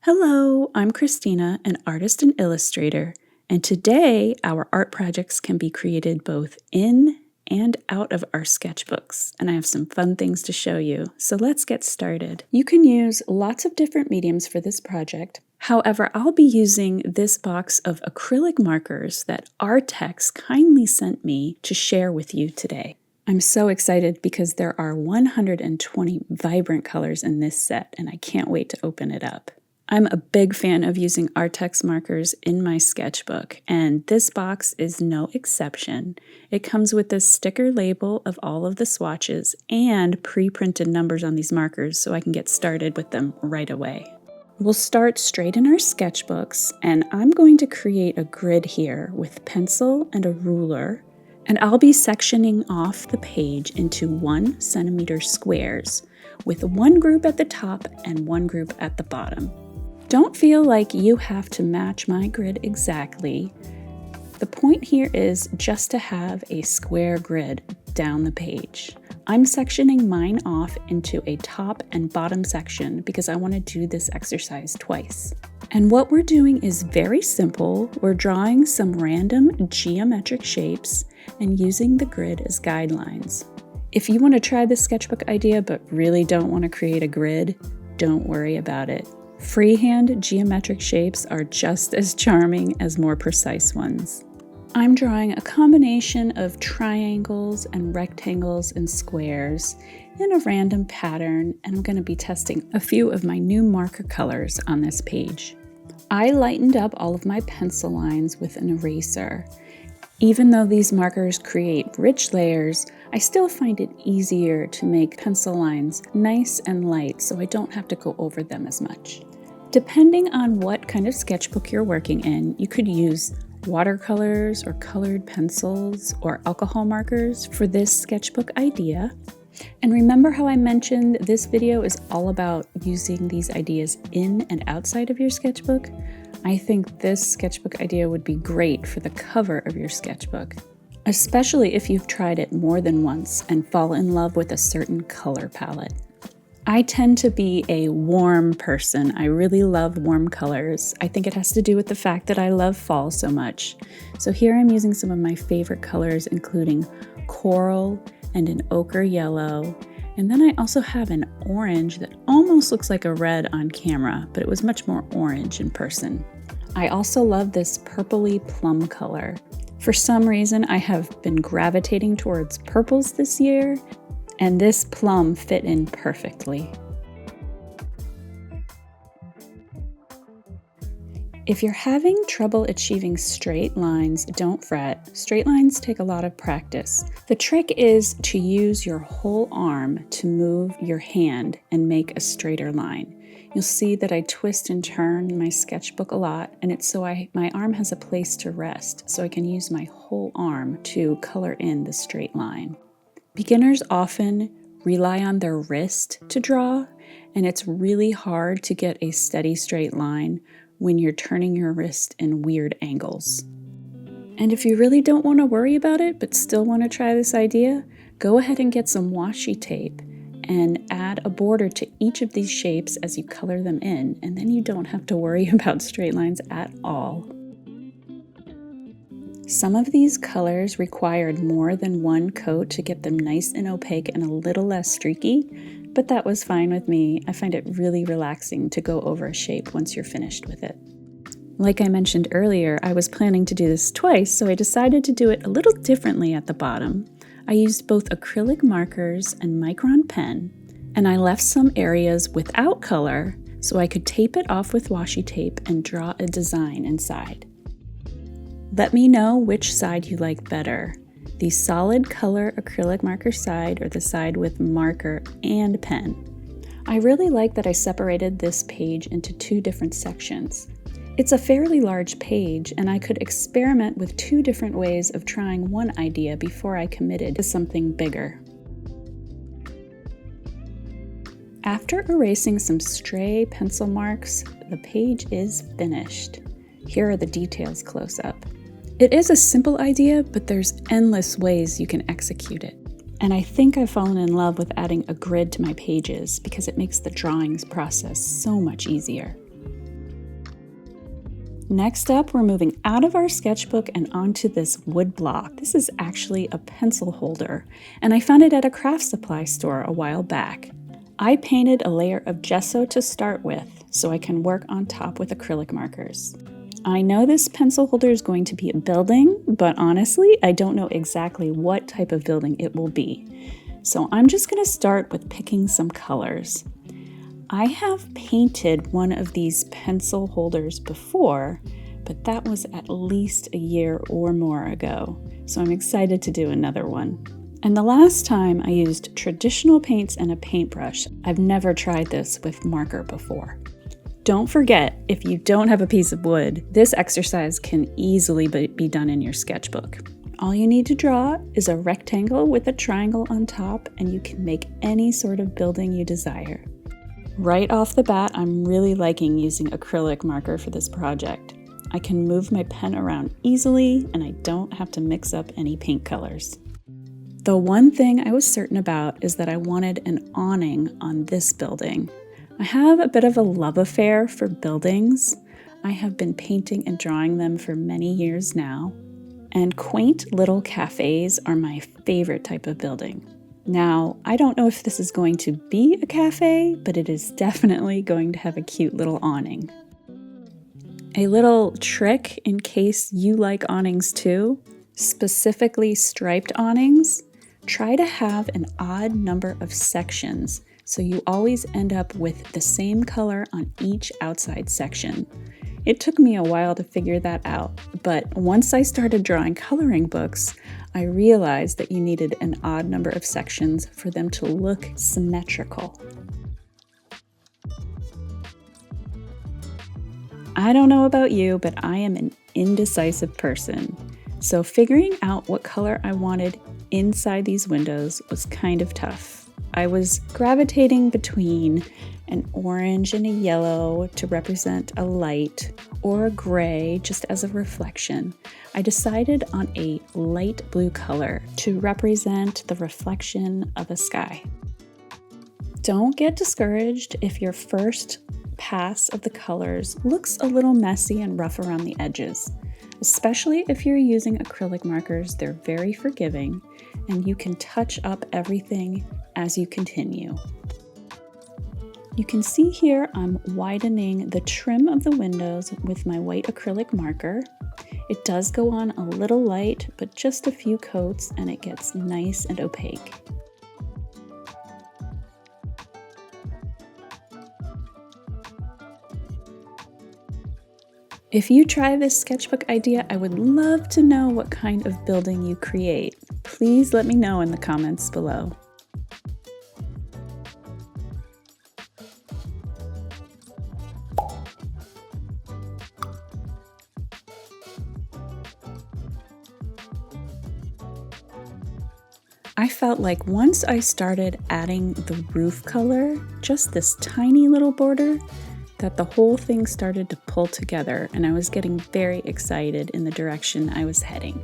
Hello, I'm Christina, an artist and illustrator, and today our art projects can be created both in and out of our sketchbooks, and I have some fun things to show you, so let's get started. You can use lots of different mediums for this project. However, I'll be using this box of acrylic markers that Arrtx kindly sent me to share with you today. I'm so excited because there are 120 vibrant colors in this set, and I can't wait to open it up. I'm a big fan of using Arrtx markers in my sketchbook, and this box is no exception. It comes with this sticker label of all of the swatches and pre-printed numbers on these markers so I can get started with them right away. We'll start straight in our sketchbooks, and I'm going to create a grid here with pencil and a ruler, and I'll be sectioning off the page into 1 centimeter squares with one group at the top and one group at the bottom. Don't feel like you have to match my grid exactly. The point here is just to have a square grid down the page. I'm sectioning mine off into a top and bottom section because I want to do this exercise twice. And what we're doing is very simple. We're drawing some random geometric shapes and using the grid as guidelines. If you want to try this sketchbook idea but really don't want to create a grid, don't worry about it. Freehand geometric shapes are just as charming as more precise ones. I'm drawing a combination of triangles and rectangles and squares in a random pattern, and I'm going to be testing a few of my new marker colors on this page. I lightened up all of my pencil lines with an eraser. Even though these markers create rich layers, I still find it easier to make pencil lines nice and light so I don't have to go over them as much. Depending on what kind of sketchbook you're working in, you could use watercolors or colored pencils or alcohol markers for this sketchbook idea. And remember how I mentioned this video is all about using these ideas in and outside of your sketchbook? I think this sketchbook idea would be great for the cover of your sketchbook, especially if you've tried it more than once and fall in love with a certain color palette. I tend to be a warm person. I really love warm colors. I think it has to do with the fact that I love fall so much. So here I'm using some of my favorite colors, including coral and an ochre yellow. And then I also have an orange that almost looks like a red on camera, but it was much more orange in person. I also love this purpley plum color. For some reason, I have been gravitating towards purples this year, and this plum fit in perfectly. If you're having trouble achieving straight lines, don't fret. Straight lines take a lot of practice. The trick is to use your whole arm to move your hand and make a straighter line. You'll see that I twist and turn my sketchbook a lot, and it's so my arm has a place to rest, so I can use my whole arm to color in the straight line. Beginners often rely on their wrist to draw, and it's really hard to get a steady straight line when you're turning your wrist in weird angles. And if you really don't want to worry about it, but still want to try this idea, go ahead and get some washi tape and add a border to each of these shapes as you color them in, and then you don't have to worry about straight lines at all. Some of these colors required more than one coat to get them nice and opaque and a little less streaky, but that was fine with me. I find it really relaxing to go over a shape once you're finished with it. Like I mentioned earlier, I was planning to do this twice, so I decided to do it a little differently at the bottom. I used both acrylic markers and micron pen, and I left some areas without color so I could tape it off with washi tape and draw a design inside. Let me know which side you like better, the solid color acrylic marker side or the side with marker and pen. I really like that I separated this page into 2 different sections. It's a fairly large page, and I could experiment with 2 different ways of trying one idea before I committed to something bigger. After erasing some stray pencil marks, the page is finished. Here are the details close up. It is a simple idea, but there's endless ways you can execute it. And I think I've fallen in love with adding a grid to my pages because it makes the drawings process so much easier. Next up, we're moving out of our sketchbook and onto this wood block. This is actually a pencil holder, and I found it at a craft supply store a while back. I painted a layer of gesso to start with, so I can work on top with acrylic markers. I know this pencil holder is going to be a building, but honestly, I don't know exactly what type of building it will be. So I'm just going to start with picking some colors. I have painted one of these pencil holders before, but that was at least a year or more ago, so I'm excited to do another one. And the last time I used traditional paints and a paintbrush. I've never tried this with marker before. Don't forget, if you don't have a piece of wood, this exercise can easily be done in your sketchbook. All you need to draw is a rectangle with a triangle on top, and you can make any sort of building you desire. Right off the bat, I'm really liking using acrylic marker for this project. I can move my pen around easily, and I don't have to mix up any paint colors. The one thing I was certain about is that I wanted an awning on this building. I have a bit of a love affair for buildings. I have been painting and drawing them for many years now, and quaint little cafes are my favorite type of building. Now, I don't know if this is going to be a cafe, but it is definitely going to have a cute little awning. A little trick in case you like awnings too, specifically striped awnings, try to have an odd number of sections so you always end up with the same color on each outside section. It took me a while to figure that out, but once I started drawing coloring books, I realized that you needed an odd number of sections for them to look symmetrical. I don't know about you, but I am an indecisive person. So figuring out what color I wanted inside these windows was kind of tough. I was gravitating between an orange and a yellow to represent a light, or a gray just as a reflection. I decided on a light blue color to represent the reflection of a sky. Don't get discouraged if your first pass of the colors looks a little messy and rough around the edges. Especially if you're using acrylic markers, they're very forgiving, and you can touch up everything as you continue. You can see here I'm widening the trim of the windows with my white acrylic marker. It does go on a little light, but just a few coats and it gets nice and opaque. If you try this sketchbook idea, I would love to know what kind of building you create. Please let me know in the comments below. I felt like once I started adding the roof color, just this tiny little border, that the whole thing started to pull together, and I was getting very excited in the direction I was heading.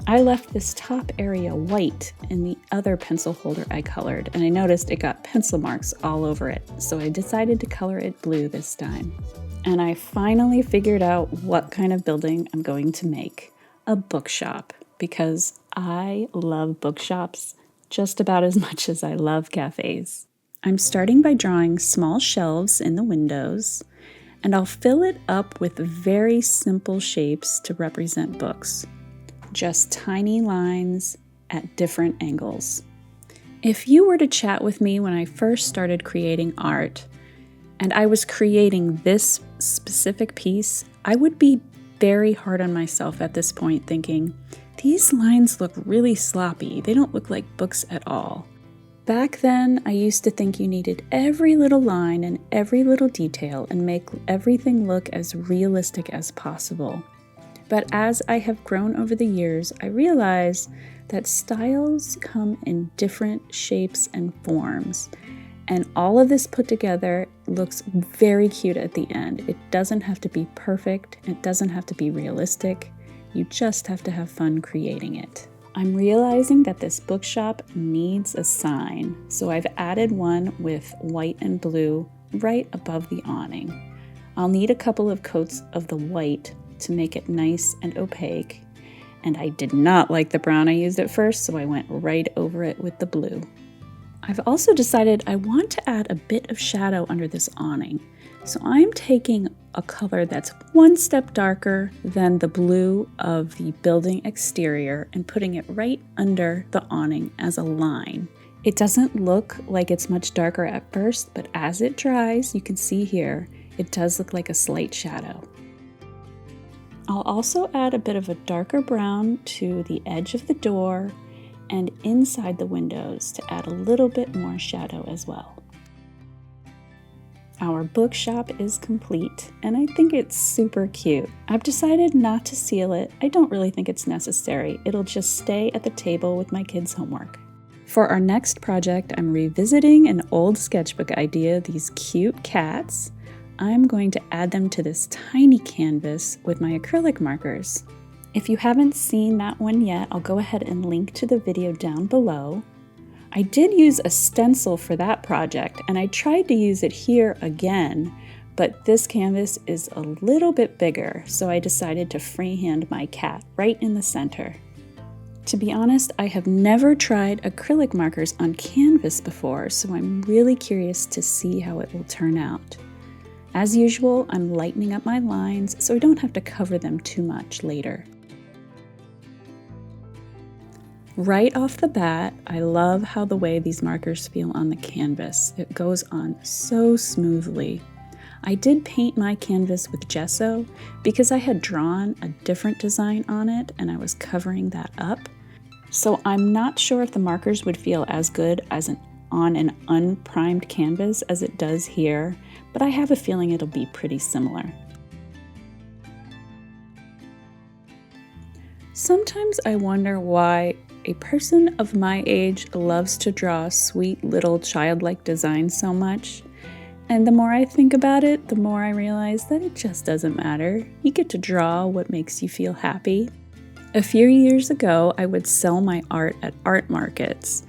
I left this top area white in the other pencil holder I colored, and I noticed it got pencil marks all over it, so I decided to color it blue this time. And I finally figured out what kind of building I'm going to make. A bookshop, because I love bookshops just about as much as I love cafes. I'm starting by drawing small shelves in the windows, and I'll fill it up with very simple shapes to represent books. Just tiny lines at different angles. If you were to chat with me when I first started creating art, and I was creating this specific piece, I would be very hard on myself at this point, thinking, these lines look really sloppy. They don't look like books at all. Back then, I used to think you needed every little line and every little detail and make everything look as realistic as possible. But as I have grown over the years, I realize that styles come in different shapes and forms. And all of this put together looks very cute at the end. It doesn't have to be perfect. It doesn't have to be realistic. You just have to have fun creating it. I'm realizing that this bookshop needs a sign, so I've added one with white and blue right above the awning. I'll need a couple of coats of the white to make it nice and opaque. And I did not like the brown I used at first, so I went right over it with the blue. I've also decided I want to add a bit of shadow under this awning. So I'm taking a color that's one step darker than the blue of the building exterior and putting it right under the awning as a line. It doesn't look like it's much darker at first, but as it dries, you can see here, it does look like a slight shadow. I'll also add a bit of a darker brown to the edge of the door and inside the windows to add a little bit more shadow as well. Our bookshop is complete, and I think it's super cute. I've decided not to seal it. I don't really think it's necessary. It'll just stay at the table with my kids' homework. For our next project, I'm revisiting an old sketchbook idea, these cute cats. I'm going to add them to this tiny canvas with my acrylic markers. If you haven't seen that one yet, I'll go ahead and link to the video down below. I did use a stencil for that project, and I tried to use it here again, but this canvas is a little bit bigger, so I decided to freehand my cat right in the center. To be honest, I have never tried acrylic markers on canvas before, so I'm really curious to see how it will turn out. As usual, I'm lightening up my lines so I don't have to cover them too much later. Right off the bat, I love how the way these markers feel on the canvas. It goes on so smoothly. I did paint my canvas with gesso because I had drawn a different design on it and I was covering that up. So I'm not sure if the markers would feel as good as on an unprimed canvas as it does here, but I have a feeling it'll be pretty similar. Sometimes I wonder why a person of my age loves to draw sweet little childlike designs so much. And the more I think about it, the more I realize that it just doesn't matter. You get to draw what makes you feel happy. A few years ago, I would sell my art at art markets.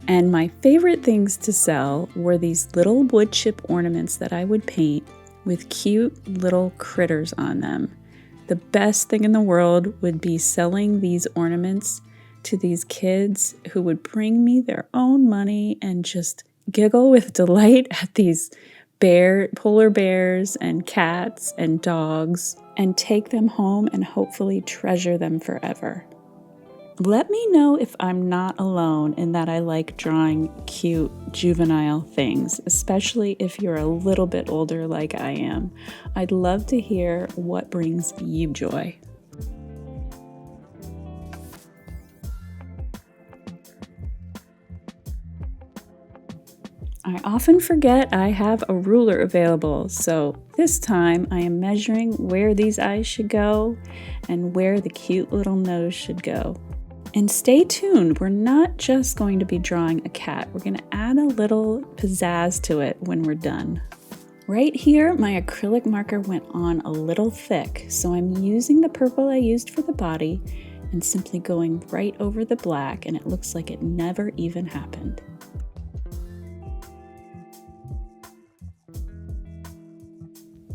And my favorite things to sell were these little wood chip ornaments that I would paint with cute little critters on them. The best thing in the world would be selling these ornaments to these kids who would bring me their own money and just giggle with delight at these polar bears and cats and dogs and take them home and hopefully treasure them forever. Let me know if I'm not alone in that I like drawing cute juvenile things, especially if you're a little bit older like I am. I'd love to hear what brings you joy. I often forget I have a ruler available, so this time I am measuring where these eyes should go and where the cute little nose should go. And stay tuned, we're not just going to be drawing a cat, we're going to add a little pizzazz to it when we're done. Right here, my acrylic marker went on a little thick, so I'm using the purple I used for the body and simply going right over the black, and it looks like it never even happened.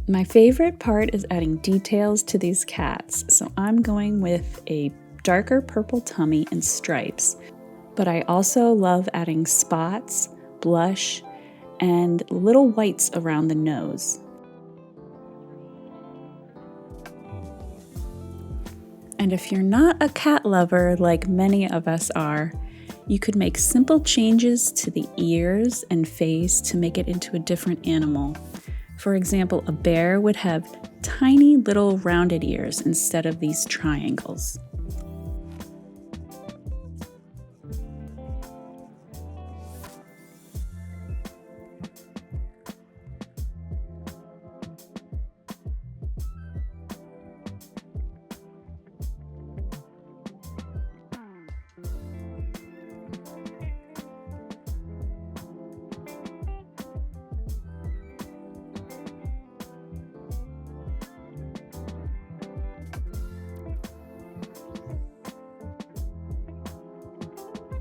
My favorite part is adding details to these cats, so I'm going with a darker purple tummy and stripes, but I also love adding spots, blush, and little whites around the nose. And if you're not a cat lover like many of us are, you could make simple changes to the ears and face to make it into a different animal. For example, a bear would have tiny little rounded ears instead of these triangles.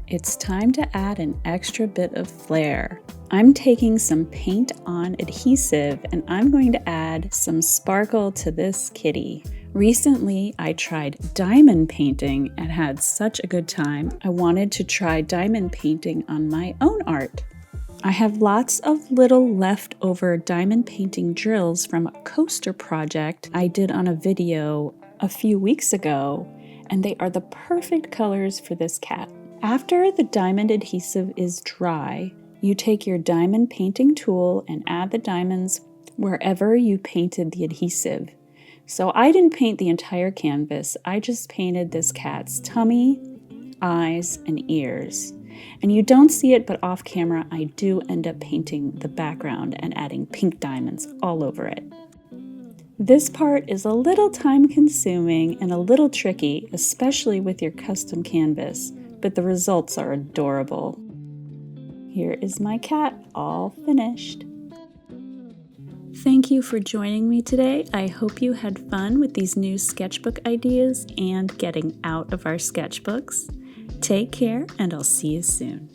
It's time to add an extra bit of flair. I'm taking some paint on adhesive and I'm going to add add some sparkle to this kitty. Recently, I tried diamond painting and had such a good time. I wanted to try diamond painting on my own art. I have lots of little leftover diamond painting drills from a coaster project I did on a video a few weeks ago, and they are the perfect colors for this cat. After the diamond adhesive is dry, you take your diamond painting tool and add the diamonds wherever you painted the adhesive. So I didn't paint the entire canvas, I just painted this cat's tummy, eyes, and ears. And you don't see it, but off camera I do end up painting the background and adding pink diamonds all over it. This part is a little time consuming and a little tricky, especially with your custom canvas, but the results are adorable. Here is my cat all finished. Thank you for joining me today. I hope you had fun with these new sketchbook ideas and getting out of our sketchbooks. Take care, and I'll see you soon.